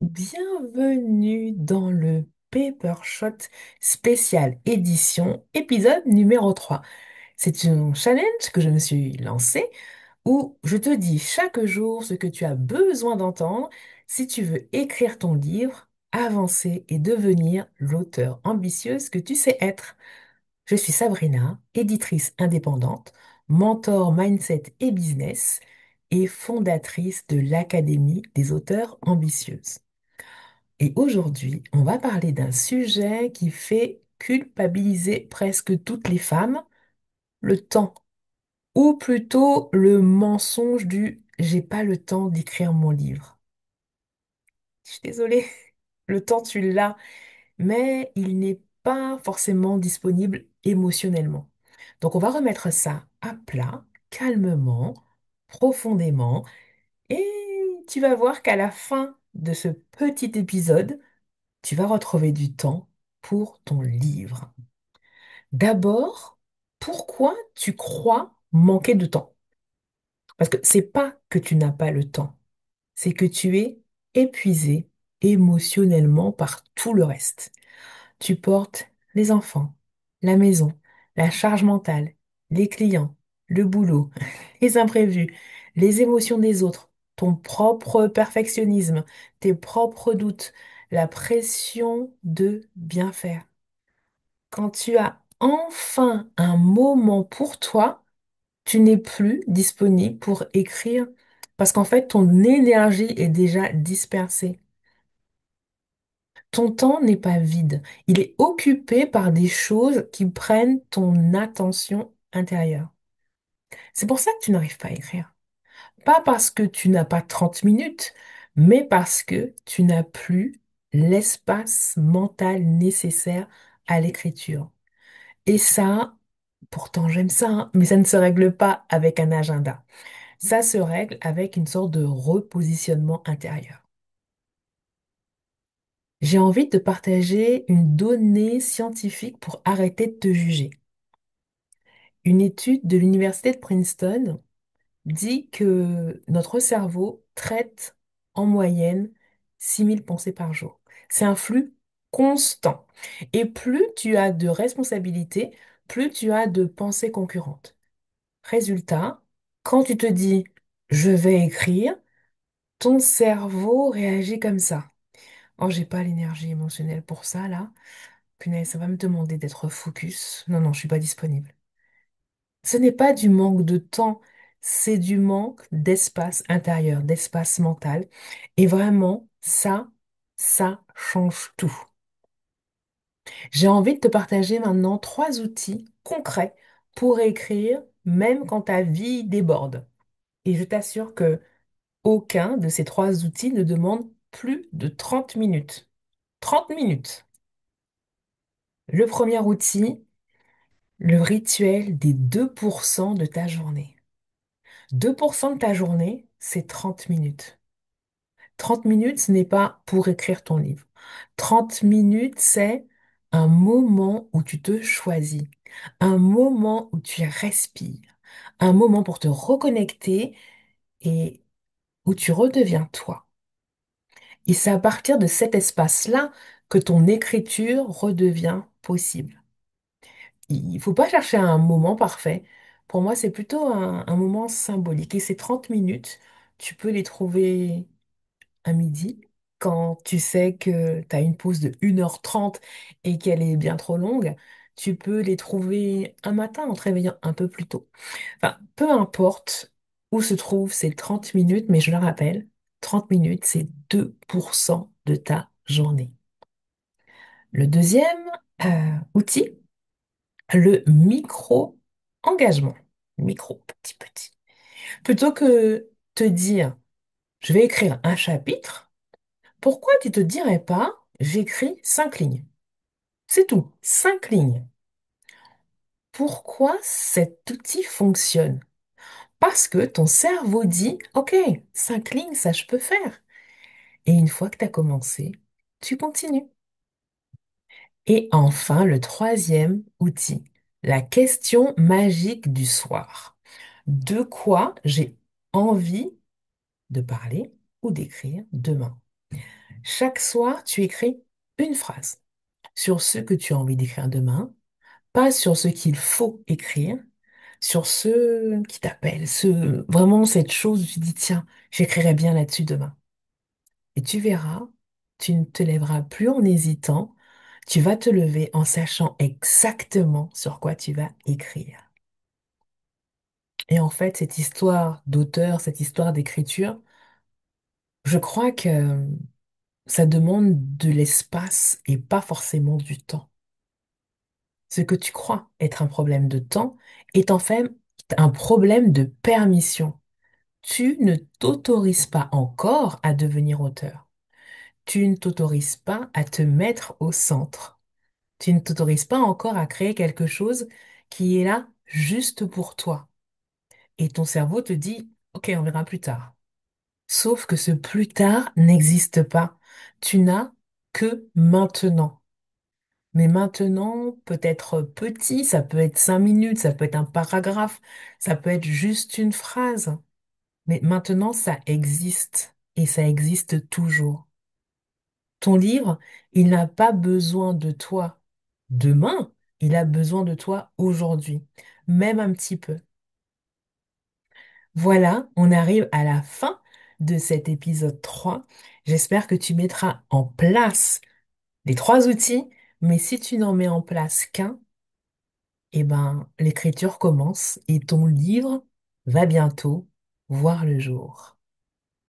Bienvenue dans le Paper Shot spécial édition, épisode numéro 3. C'est un challenge que je me suis lancé où je te dis chaque jour ce que tu as besoin d'entendre si tu veux écrire ton livre, avancer et devenir l'auteur ambitieuse que tu sais être. Je suis Sabrina, éditrice indépendante, mentor mindset et business et fondatrice de l'Académie des auteurs ambitieuses. Et aujourd'hui, on va parler d'un sujet qui fait culpabiliser presque toutes les femmes, le temps, ou plutôt le mensonge du j'ai pas le temps d'écrire mon livre. Je suis désolée, le temps tu l'as, mais il n'est pas forcément disponible émotionnellement. Donc on va remettre ça à plat, calmement, profondément, et tu vas voir qu'à la fin de ce petit épisode, tu vas retrouver du temps pour ton livre. D'abord, pourquoi tu crois manquer de temps? Parce que c'est pas que tu n'as pas le temps, c'est que tu es épuisé émotionnellement par tout le reste. Tu portes les enfants, la maison, la charge mentale, les clients, le boulot, les imprévus, les émotions des autres, ton propre perfectionnisme, tes propres doutes, la pression de bien faire. Quand tu as enfin un moment pour toi, tu n'es plus disponible pour écrire parce qu'en fait, ton énergie est déjà dispersée. Ton temps n'est pas vide. Il est occupé par des choses qui prennent ton attention intérieure. C'est pour ça que tu n'arrives pas à écrire. Pas parce que tu n'as pas 30 minutes, mais parce que tu n'as plus l'espace mental nécessaire à l'écriture. Et ça, pourtant j'aime ça, hein, mais ça ne se règle pas avec un agenda. Ça se règle avec une sorte de repositionnement intérieur. J'ai envie de partager une donnée scientifique pour arrêter de te juger. Une étude de l'université de Princeton dit que notre cerveau traite en moyenne 6000 pensées par jour. C'est un flux constant. Et plus tu as de responsabilités, plus tu as de pensées concurrentes. Résultat, quand tu te dis je vais écrire, ton cerveau réagit comme ça. Oh, j'ai pas l'énergie émotionnelle pour ça, là. Punaise, ça va me demander d'être focus. Non, non, je suis pas disponible. Ce n'est pas du manque de temps, c'est du manque d'espace intérieur, d'espace mental. Et vraiment, ça change tout. J'ai envie de te partager maintenant 3 outils concrets pour écrire, même quand ta vie déborde. Et je t'assure que aucun de ces 3 outils ne demande plus de 30 minutes. 30 minutes. Le premier outil, le rituel des 2% de ta journée. 2% de ta journée, c'est 30 minutes. 30 minutes, ce n'est pas pour écrire ton livre. 30 minutes, c'est un moment où tu te choisis, un moment où tu respires, un moment pour te reconnecter et où tu redeviens toi. Et c'est à partir de cet espace-là que ton écriture redevient possible. Il faut pas chercher un moment parfait. Pour moi, c'est plutôt un moment symbolique. Et ces 30 minutes, tu peux les trouver à midi, quand tu sais que tu as une pause de 1h30 et qu'elle est bien trop longue. Tu peux les trouver un matin en te réveillant un peu plus tôt. Enfin, peu importe où se trouvent ces 30 minutes, mais je le rappelle, 30 minutes, c'est 2% de ta journée. Le deuxième outil, le micro-engagement. Micro, petit, petit. Plutôt que te dire, je vais écrire un chapitre, pourquoi tu te dirais pas, j'écris 5 lignes? C'est tout, 5 lignes. Pourquoi cet outil fonctionne? Parce que ton cerveau dit, OK, 5 lignes, ça je peux faire. Et une fois que tu as commencé, tu continues. Et enfin, le troisième outil, la question magique du soir. De quoi j'ai envie de parler ou d'écrire demain? Chaque soir, tu écris une phrase sur ce que tu as envie d'écrire demain, pas sur ce qu'il faut écrire, sur ce qui t'appelle, vraiment cette chose où tu dis, tiens, j'écrirai bien là-dessus demain. Et tu verras, tu ne te lèveras plus en hésitant, tu vas te lever en sachant exactement sur quoi tu vas écrire. Et en fait, cette histoire d'auteur, cette histoire d'écriture, je crois que ça demande de l'espace et pas forcément du temps. Ce que tu crois être un problème de temps est en fait un problème de permission. Tu ne t'autorises pas encore à devenir auteur. Tu ne t'autorises pas à te mettre au centre. Tu ne t'autorises pas encore à créer quelque chose qui est là juste pour toi. Et ton cerveau te dit, OK, on verra plus tard. Sauf que ce plus tard n'existe pas. Tu n'as que maintenant. Mais maintenant, peut être petit, ça peut être 5 minutes, ça peut être un paragraphe, ça peut être juste une phrase. Mais maintenant, ça existe et ça existe toujours. Ton livre, il n'a pas besoin de toi demain, il a besoin de toi aujourd'hui, même un petit peu. Voilà, on arrive à la fin de cet épisode 3. J'espère que tu mettras en place les trois outils, mais si tu n'en mets en place qu'un, eh ben, l'écriture commence et ton livre va bientôt voir le jour.